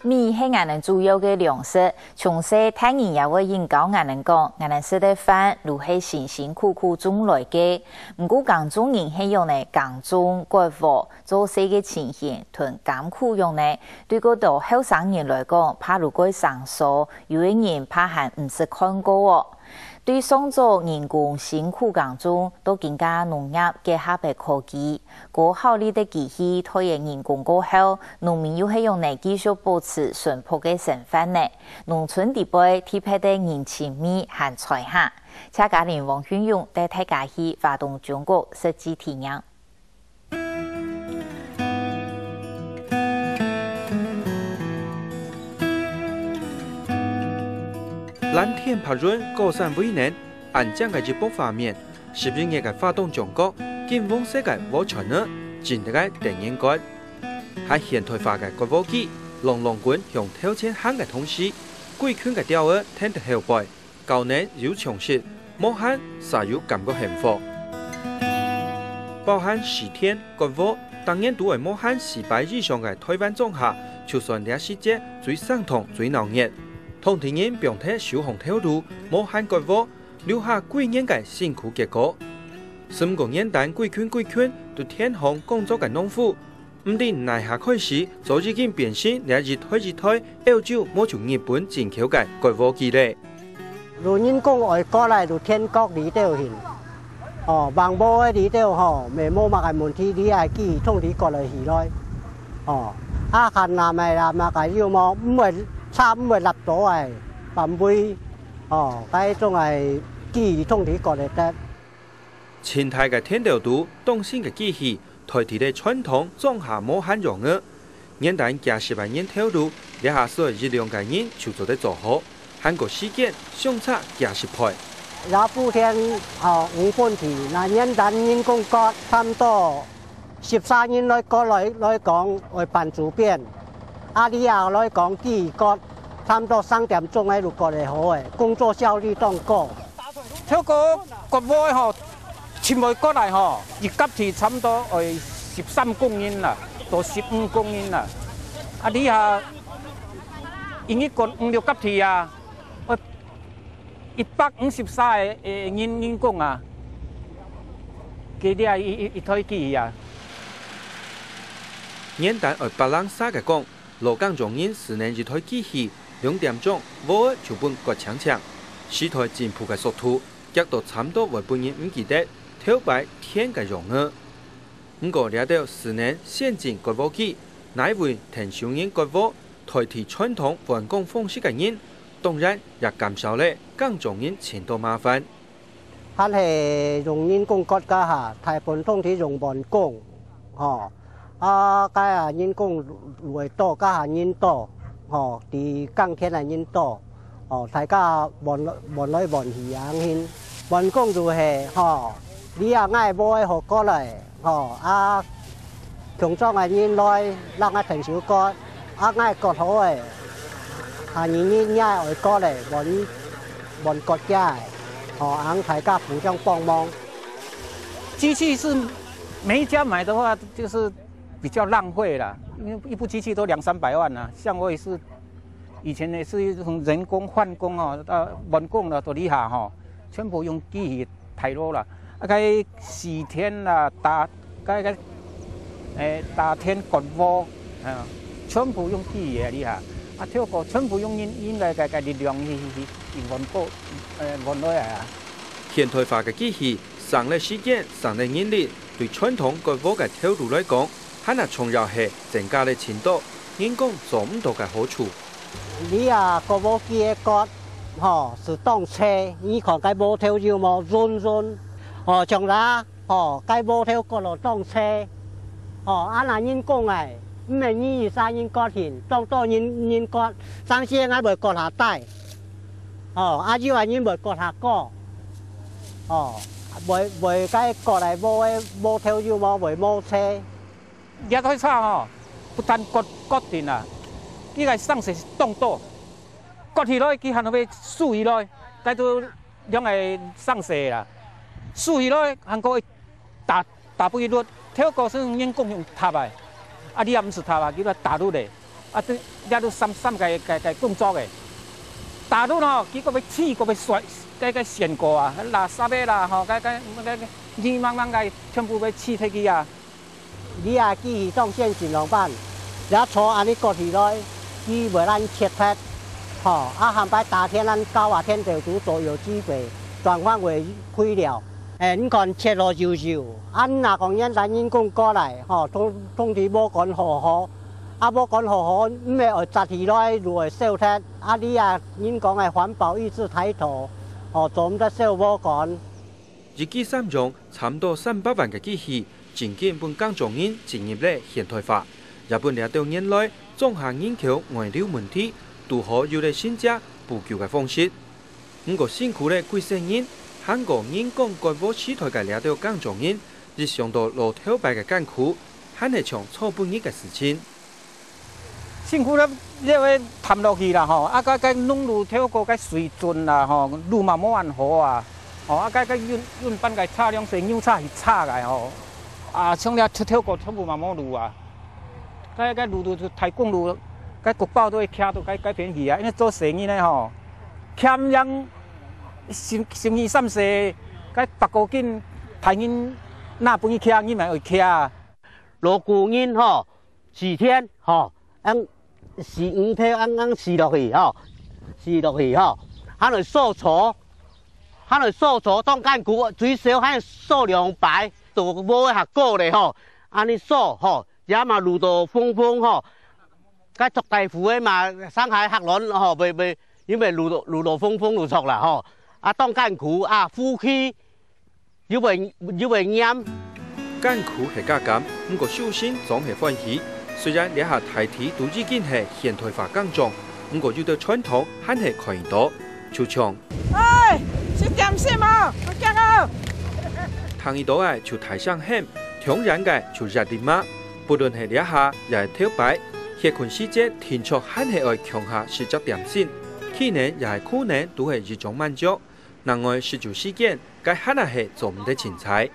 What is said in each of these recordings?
米是我们主要的粮食，从小大人也会引导我们讲，我们吃的饭如是辛辛苦苦种来的。不过江中人是用来耕种、割禾、做事的情形，同艰苦用的。对嗰度后生人来讲，怕如果上手，有的人怕还唔是看过哦。对上做人工辛苦耕种，都更加农业结合的科技，过好哩的机器推演人工过后，农民又是用来继续保持淳朴的生活呢。农村地辈提配的人情味和才下，请家人王训勇带大家去发动中国实际体验。蓝天白云，高山威能，安江嘅日本画面，是不是嘅发动中国，金黄色嘅火船呢？真得嘅电影馆，喺现代化嘅国武机，龙龙滚向挑战行嘅同时，贵圈嘅钓儿听得后背，旧年有尝试，武汉煞有感觉幸福。包含10天國武，當然都係武漢400以上嘅台灣種下，就算這世界最生動、最鬧熱。同田人並體小紅跳路，武漢國武留下幾年嘅辛苦結果。3個年代幾圈對天空工作嘅農夫，唔定奈下開始就已經變成日推歐洲冇從日本進口嘅國武機咧。如人工外國嚟到天國裏頭去。bằng bố ấy đi theo họ mẹ mua mà cái muốn thi đi ai kỳ thông thì còn là gì thôi khăn làm này làm mà cái yêu mà mười lập tổ này bằng vui cái trong này kỳ thông thì còn là tết 前台嘅天調度當先嘅機器代替嘅傳統種下武漢用嘅現代假10萬年跳度你下所一兩個人就做得做好韓國時間相差假10倍有部天5分題，那人等人工覺差唔多13年來講會辦主編，阿里亞來講幾個差唔多3點鐘喺度過嚟好嘅，工作效率當高。跳個國外嗬，全部過嚟嗬，一級題差唔多係13公斤啦，到15公斤啦。阿里亞英語個5、6級題啊。153人工啊，佢哋係一台機啊。現代喺白冷沙嘅講，羅崗中人4年一台機器2點鐘，我就本割長長，4台進步嘅速度，亦都差唔多為本人唔記得跳擺天嘅用啊。不過呢度4年先進割武機，乃為田少人割武代替傳統運工方式嘅人。當然也減少了耕種人前途麻煩。佢係用人工割㗎嚇，大部分通體用人工，人工會多，家下人多，啲耕田係人多，大家換來換去樣先，人工就係你啊嗌波學過嚟，強壯係人來，讓佢停少割，嗌割好嘅。人家外國嚟揾國家，大家互相幫忙。機器是每一家買的話，就是比較浪費了，因為一部機器都200-300萬啦。像我也是，以前也是用人工換工人工啦，到底下全部用機器太多啦。個4天啦，打天割武，全部用機器嚟下。跳過全部用人嘅力量去運來啊！現代化嘅機器，省了時間，省了人力，對傳統割武嘅跳路來講，係那重要係增加了程度，人工做唔到嘅好處。你啊，割武機嘅割，是當車，你看cái bộ theo nhiều mà run，trong đó，cái bộ theo割落當車，anh là nhân工嚟。唔係2、3人割田，當多人割，3、4人會割下低，阿姨話人會割下高，會該割嚟冇條要冇會冇車。日開叉不但割田啊，呢個生食當多，割起來佢係會輸起來，但都兩個生食啦。属于咧韩国大不一律，跳高是人工用塔的，啊你也唔是塔啊，叫做大律的，啊对，了都三个工作的，大律吼，佢个要起个要甩，个线过啊，垃圾的啦吼，个泥茫茫个全部要起起去啊。你啊，机器当线前两班，然后安尼过去来，机袂咱切脱，吼，啊含摆大天咱9啊天就拄做有机备，全范围开了。你看切落就，若讲咱人工过来，吼，通知无管好，啊无管好，唔会杂起来就会烧脱。啊你啊，人讲的环保意识抬头，吼，做唔得烧无管。日记3種差唔多300萬嘅機器，漸漸本工作人進入咧現代化。日本掠到年來綜合研究原料問題，如何有咧新價補救嘅方式。不過辛苦咧幾十年，韓國人工改革時代嘅掠到工作人，日常到路頭牌嘅艱苦，還係像錯半日嘅事情。辛苦咧，因為談落去啦吼，啊個弄路頭個水準啦吼，路嘛冇安好啊。哦，啊，個運班個車輛是扭叉去叉個吼，啊，像了跳過全部嘛冇路啊，個路都太公路，個國寶都會徛到個便宜啊，因為做生意咧吼，欠人心意三世，個白高緊，太人哪本去徛，你咪會徛。鑼鼓人吼，4天吼，4、5天試落去吼，還來掃除。佢哋掃除當間股最少喺掃2排，就冇下過嚟吼，安尼掃吼，也嘛路途風吼，個作大夫嘅嘛，上海客人吼，袂，因為路途風就錯啦吼，啊當間股啊呼氣，要袂嚴。艱苦係加減，不過修身總係歡喜。雖然呢下大體都已經係現代化工種，不過有啲傳統還係可以多，就像。食點心啊！我驚啊！糖一道嘅就太上險，天然嘅就熱力馬。不論係呢下又係跳擺，歇困時節天速還係愛強下食隻點心，氣能又係苦能都係一種滿足。另外食住時間，該還係做唔得前菜。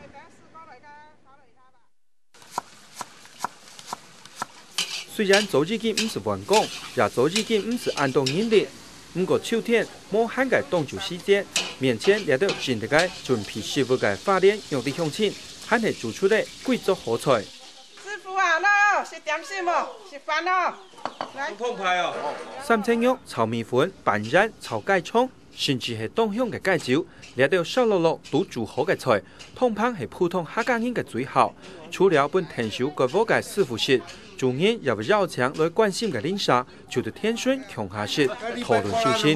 雖然做已經唔是完工，也做已經唔是按動人力。不過秋天冇限嘅凍住時節，面前掠到真正嘅準備師傅嘅花蓮用啲鄉親，還係做出嚟貴族好菜。師傅啊，來食點心哦，食飯哦。來。澎湃哦。三青肉、炒米粉、拌仁、炒雞葱，甚至係東鄉嘅雞酒，掠到濕漉漉都煮好嘅菜，通常係普通客家人嘅最好。除了本天手改革嘅師傅式。眾人也會繞牆來關心嘅領啥，就是天孫強下式討論修身。你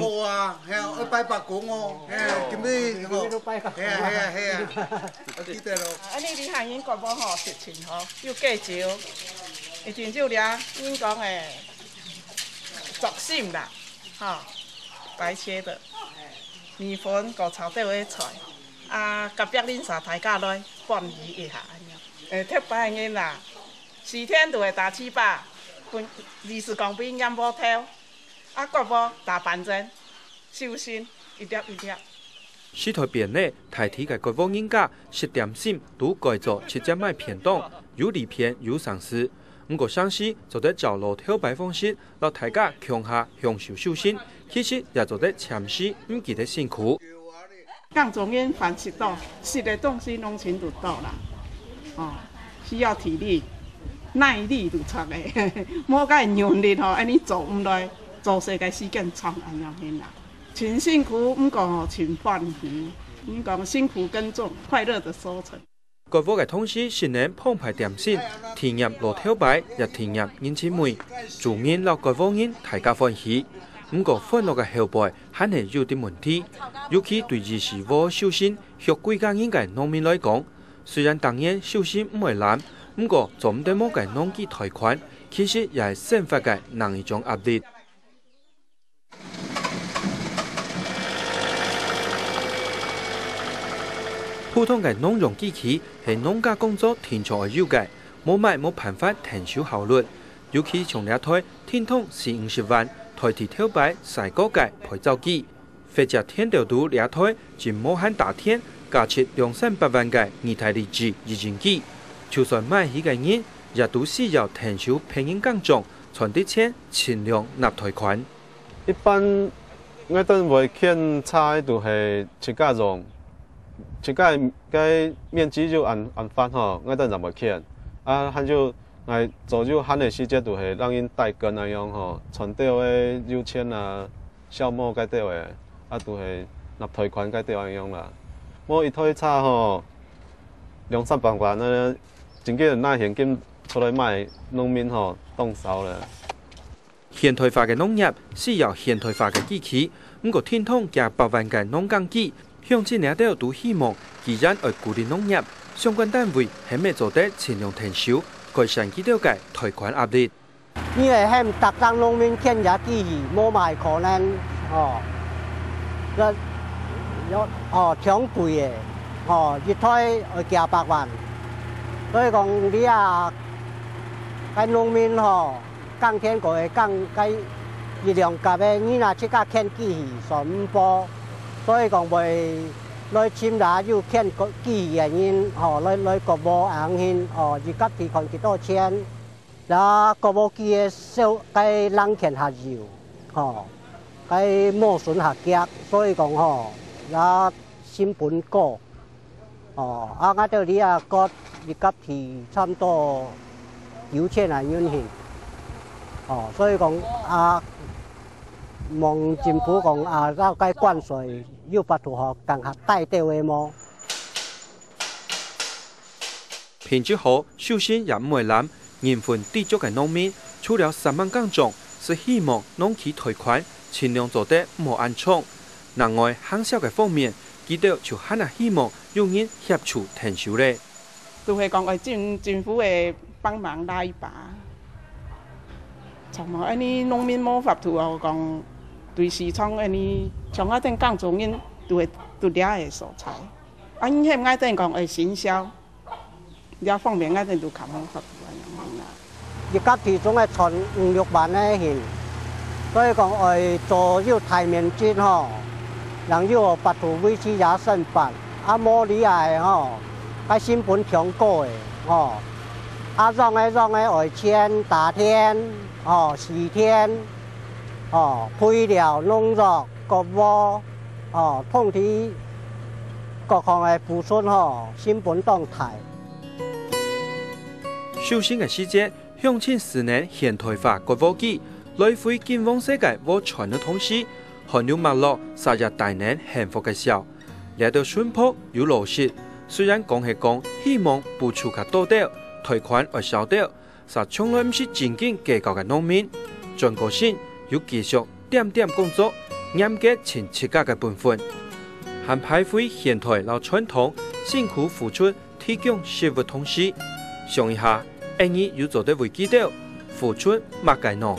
哋行人國寶吼食情吼，有雞酒，以前就倆人講誒作心啦，哈，白切的米粉個炒底位菜，啊，夾壁領啥大家來拌魚一下，特別嘅啦。4天就會打7把，本20公斤飲波跳，啊個波打板針，修身一粒一粒。時代變咧，大體嘅各方人家食點心都改做直接賣便當，有利片有上市。不過上市就得找路跳擺方式，讓大家強下享受修身，其實也做得潛視唔記得辛苦。工作人凡食到，食嘅東西攏全都到啦，哦，需要體力。耐力就出嘅，冇個用力吼，安尼做唔來，做世界時間長安樣樣啦。真辛苦，唔過吼真歡喜。你講辛苦耕種，快樂的收成。各國嘅同時，新年澎湃點心，體驗路頭擺，也體驗人情味，做面讓各國人大家歡喜。不過歡樂嘅後輩，還係有啲問題，尤其對於是無修身、學貴家人嘅農民來講，雖然當然修身唔會難。不過做唔到某個農機貸款，其實也係生活嘅另一種壓力。普通嘅農用機器係農家工作天長而有嘅，冇買冇辦法提升效率。尤其從呢台天通40-50萬，台鐵跳擺曬高嘅配造機，或者天調度呢台就無限大天，加设200萬個二台立志熱應機，就算買起個人，也都需要停手平應工種，傳遞錢盡量納貸款。一般我等會建菜都係自家用，自家個面積就按翻吼，我等就會建。啊，還就我做就慳的時間都係讓人帶根那樣吼，傳到的油錢啊、酵母嗰啲嘅，啊都係納貸款嗰啲那樣啦。我一台菜吼200-300萬啊，真嘅拿現金出來賣，農民吼當手啦。現代化嘅農業需要現代化嘅機器，不過天通加100萬嘅農耕機，鄉親領導都希望，既然要鼓勵農業，相關單位係咪做得盡量停手，改善佢哋嘅貸款壓力？因為係特登農民建也機器冇賣可能搶貴嘅，一台要加100萬，所以講你啊，啲農民耕田個會耕cái熱量夾嘅，你若即刻建機器上5波，所以講會來簽拿要建機器嘅人，來國務硬件，而家提供幾多錢？嗱，國務機嘅收cái冷權下游，cái磨損下腳，所以講嗱成本高，啊我哋呢啊個而家提差唔多9000萬元錢。所以講望政府講要該關稅要不如何更合帶掉嘅麼？品質好，首先也唔會攬人份地足嘅農民，除了3萬工種，是希望農企貸款盡量做得冇暗衝。另外，行銷嘅方面，佢哋就很係希望有人協助停手咧。都係講誒政府嘅幫忙拉一把。從嘛，安尼農民冇法度啊，講對市場安尼，像我哋工種人都會都掠嘅蔬菜，啊，因迄我哋講會行銷，掠方面我哋都靠冇法度啊樣啦。而家其中係存5-6萬咧現，所以講會做要大面積人要不如維持也生辦，啊冇理係cái成本挺高嘅啊種嘅會簽打天。時天，配料、農藥、國務，通知各項嘅付出成本動態。首先嘅時節，鄉親4年現代化國務機，來回健康世界和傳嘅同時，還有脈絡殺入大年幸福嘅笑，嚟到淳樸有邏輯。雖然講係講，希望付出較多啲，貸款會少啲。實從來唔是正經計較嘅農民，全個心要繼續點點工作，嚴格盡自家嘅本分，喺排廢現代老傳統，辛苦付出提供食物同時，想一下，你要做得會記得付出乜嘅喏？